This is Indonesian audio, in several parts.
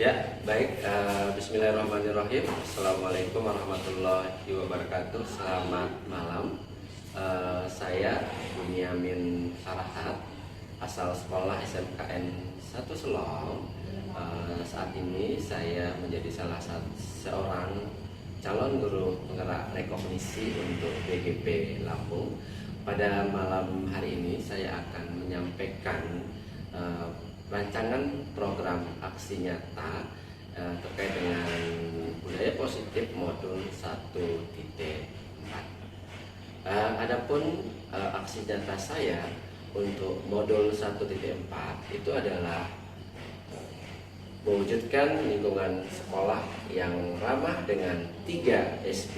Ya, baik. Bismillahirrahmanirrahim. Assalamualaikum warahmatullahi wabarakatuh. Selamat malam. Saya Bunyamin Farahat, asal sekolah SMKN 1 Selong. Saat ini saya menjadi salah satu seorang calon guru penggerak rekognisi untuk BGP Lampung. Pada malam hari ini saya akan menyampaikan rancangan program aksi nyata terkait dengan budaya positif modul 1.4. Adapun aksi nyata saya untuk modul 1.4 itu adalah mewujudkan lingkungan sekolah yang ramah dengan 3 SB,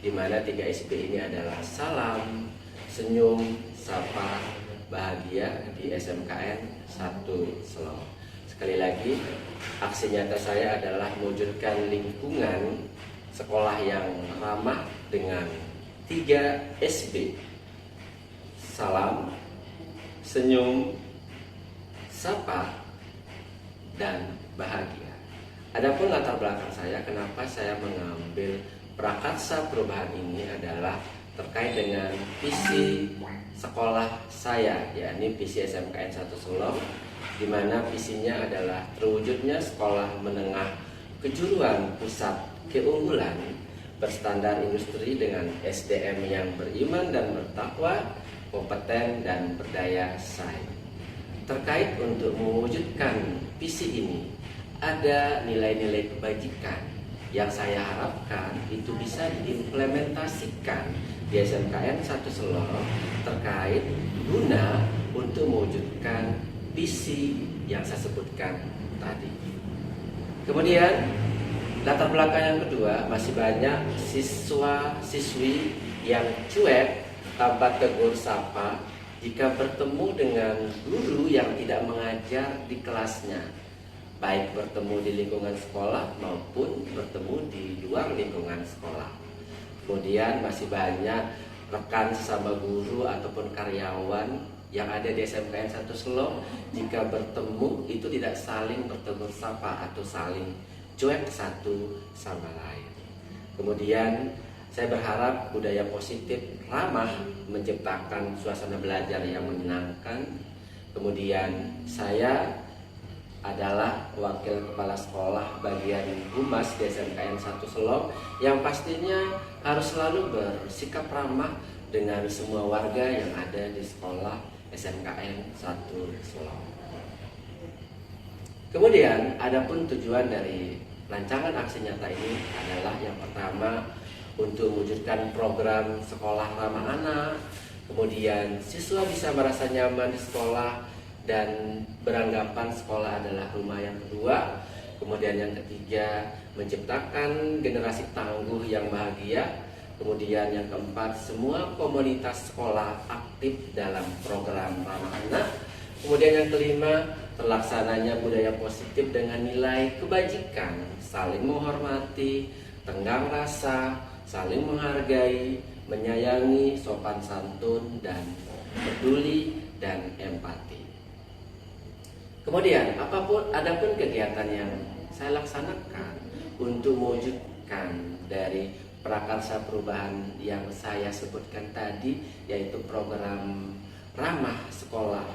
di mana 3 SB ini adalah salam, senyum, sapa, bahagia di SMKN 1 Selong. Sekali lagi, aksi nyata saya adalah mewujudkan lingkungan sekolah yang ramah dengan 3 SB: salam, senyum, sapa, dan bahagia. Adapun latar belakang saya, kenapa saya mengambil prakarsa perubahan ini adalah terkait dengan visi sekolah saya, yakni visi SMKN 1 Selong, di mana visinya adalah terwujudnya sekolah menengah kejuruan pusat keunggulan berstandar industri dengan SDM yang beriman dan bertakwa, kompeten dan berdaya saing. Terkait untuk mewujudkan visi ini, ada nilai-nilai kebajikan yang saya harapkan itu bisa diimplementasikan di SMKN 1 Selong terkait guna untuk mewujudkan visi yang saya sebutkan tadi. Kemudian latar belakang yang kedua, masih banyak siswa-siswi yang cuek tanpa tegur sapa jika bertemu dengan guru yang tidak mengajar di kelasnya, baik bertemu di lingkungan sekolah maupun bertemu di luar lingkungan sekolah. Kemudian masih banyak rekan sesama guru ataupun karyawan yang ada di SMKN 1 Selong, jika bertemu itu tidak saling bertegur sapa atau saling cuek satu sama lain. Kemudian saya berharap budaya positif ramah menciptakan suasana belajar yang menyenangkan. Kemudian saya adalah wakil kepala sekolah bagian humas di SMKN 1 Selong yang pastinya harus selalu bersikap ramah dengan semua warga yang ada di sekolah SMKN 1 Selong. Kemudian adapun tujuan dari rancangan aksi nyata ini adalah yang pertama, untuk mewujudkan program sekolah ramah anak, kemudian siswa bisa merasa nyaman di sekolah dan beranggapan sekolah adalah rumah yang kedua. Kemudian yang ketiga, menciptakan generasi tangguh yang bahagia. Kemudian yang keempat, semua komunitas sekolah aktif dalam program ramah anak. Kemudian yang kelima, terlaksananya budaya positif dengan nilai kebajikan, saling menghormati, tenggang rasa, saling menghargai, menyayangi, sopan santun, dan peduli dan empati. Kemudian adapun kegiatan yang saya laksanakan untuk mewujudkan dari prakarsa perubahan yang saya sebutkan tadi, yaitu program ramah sekolah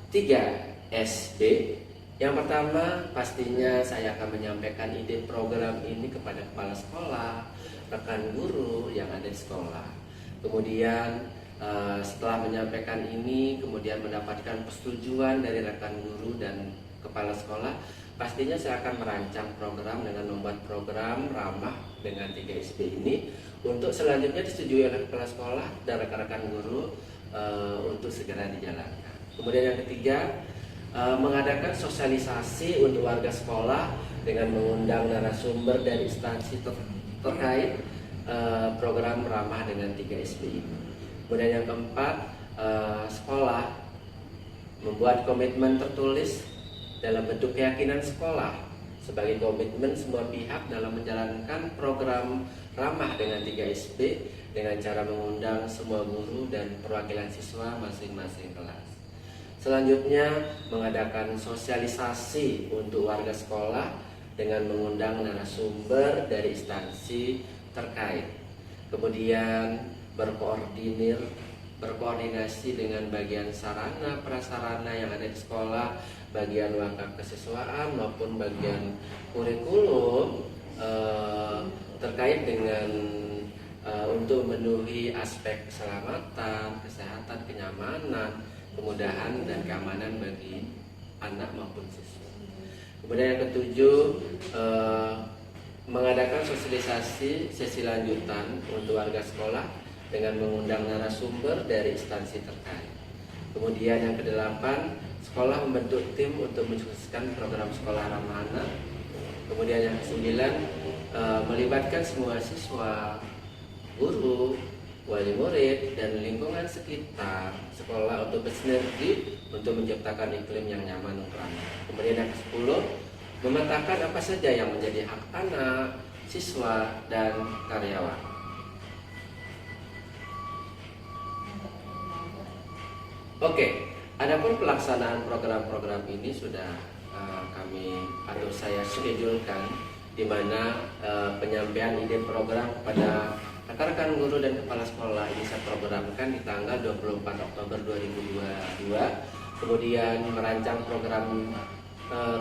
3 SB. Yang pertama, pastinya saya akan menyampaikan ide program ini kepada kepala sekolah, rekan guru yang ada di sekolah. Kemudian setelah menyampaikan ini, kemudian mendapatkan persetujuan dari rekan guru dan kepala sekolah, pastinya saya akan merancang program dengan membuat program ramah dengan 3 SB ini untuk selanjutnya disetujui oleh kepala sekolah dan rekan-rekan guru untuk segera dijalankan. Kemudian yang ketiga, mengadakan sosialisasi untuk warga sekolah dengan mengundang narasumber dari instansi terkait program ramah dengan 3 SB ini. Kemudian yang keempat, sekolah membuat komitmen tertulis dalam bentuk keyakinan sekolah sebagai komitmen semua pihak dalam menjalankan program ramah dengan 3 SB dengan cara mengundang semua guru dan perwakilan siswa masing-masing kelas. Selanjutnya mengadakan sosialisasi untuk warga sekolah dengan mengundang narasumber dari instansi terkait. Kemudian berkoordinasi dengan bagian sarana prasarana yang ada di sekolah, bagian wakaf kesiswaan maupun bagian kurikulum terkait dengan untuk memenuhi aspek keselamatan, kesehatan, kenyamanan, kemudahan dan keamanan bagi anak maupun siswa. Kemudian yang ketujuh, mengadakan sosialisasi sesi lanjutan untuk warga sekolah dengan mengundang narasumber dari instansi terkait. Kemudian yang kedelapan, sekolah membentuk tim untuk mensukseskan program sekolah ramah anak. Kemudian yang kesembilan, melibatkan semua siswa, guru, wali murid, dan lingkungan sekitar sekolah untuk bersinergi untuk menciptakan iklim yang nyaman untuk anak. Kemudian yang ke-10, memetakan apa saja yang menjadi hak anak, siswa, dan karyawan. Oke, adapun pelaksanaan program-program ini sudah saya schedulekan, di mana penyampaian ide program kepada rekan-rekan guru dan kepala sekolah ini saya programkan di tanggal 24 Oktober 2022. Kemudian merancang program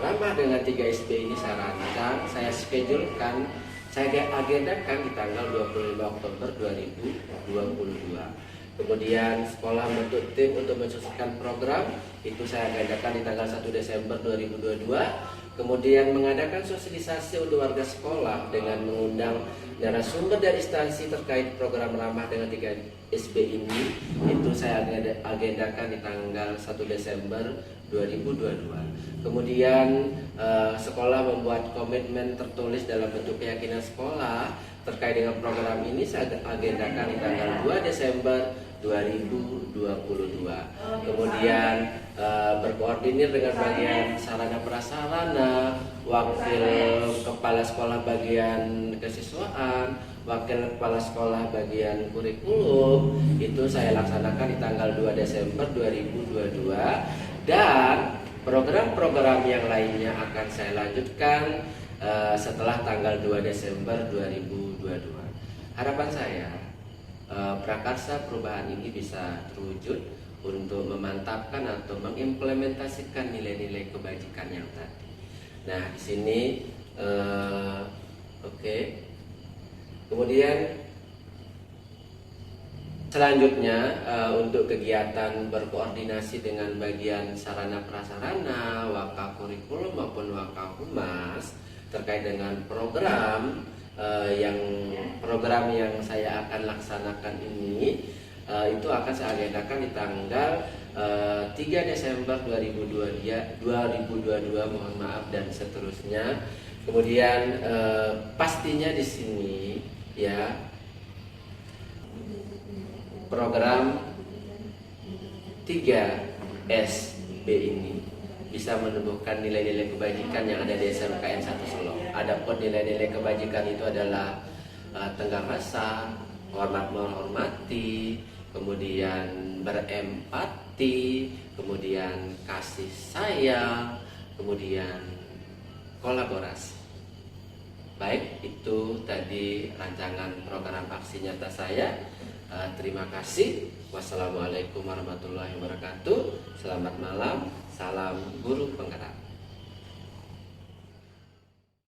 ramah dengan 3 SB ini saya rancang, saya schedulekan, saya agendakan di tanggal 25 Oktober 2022. Kemudian sekolah membentuk tim untuk mensukseskan program, itu saya agendakan di tanggal 1 Desember 2022. Kemudian mengadakan sosialisasi untuk warga sekolah dengan mengundang narasumber dari instansi terkait program ramah dengan 3 SB ini, itu saya agendakan di tanggal 1 Desember 2022. Kemudian sekolah membuat komitmen tertulis dalam bentuk keyakinan sekolah terkait dengan program ini, saya agendakan di tanggal 2 Desember 2022. Kemudian berkoordinir dengan bagian sarana prasarana, wakil kepala sekolah bagian kesiswaan, wakil kepala sekolah bagian kurikulum, itu saya laksanakan di tanggal 2 Desember 2022. Dan program-program yang lainnya akan saya lanjutkan setelah tanggal 2 Desember 2022. Harapan saya prakarsa perubahan ini bisa terwujud untuk memantapkan atau mengimplementasikan nilai-nilai kebajikan yang tadi. Nah, di sini Kemudian selanjutnya untuk kegiatan berkoordinasi dengan bagian sarana prasarana, wakaf kurikulum maupun wakaf humas terkait dengan program yang saya akan laksanakan ini, itu akan saya agendakan di tanggal 3 Desember 2022, mohon maaf, dan seterusnya. Kemudian pastinya di sini ya, program 3SB ini bisa menumbuhkan nilai-nilai kebajikan yang ada di SMKN 1 Solo. Adapun nilai-nilai kebajikan itu adalah tenggang rasa, hormat menghormati, kemudian berempati, kemudian kasih sayang, kemudian kolaborasi. Baik, itu tadi rancangan program aksi nyata saya. Terima kasih. Wassalamualaikum warahmatullahi wabarakatuh. Selamat malam. Salam guru penggerak.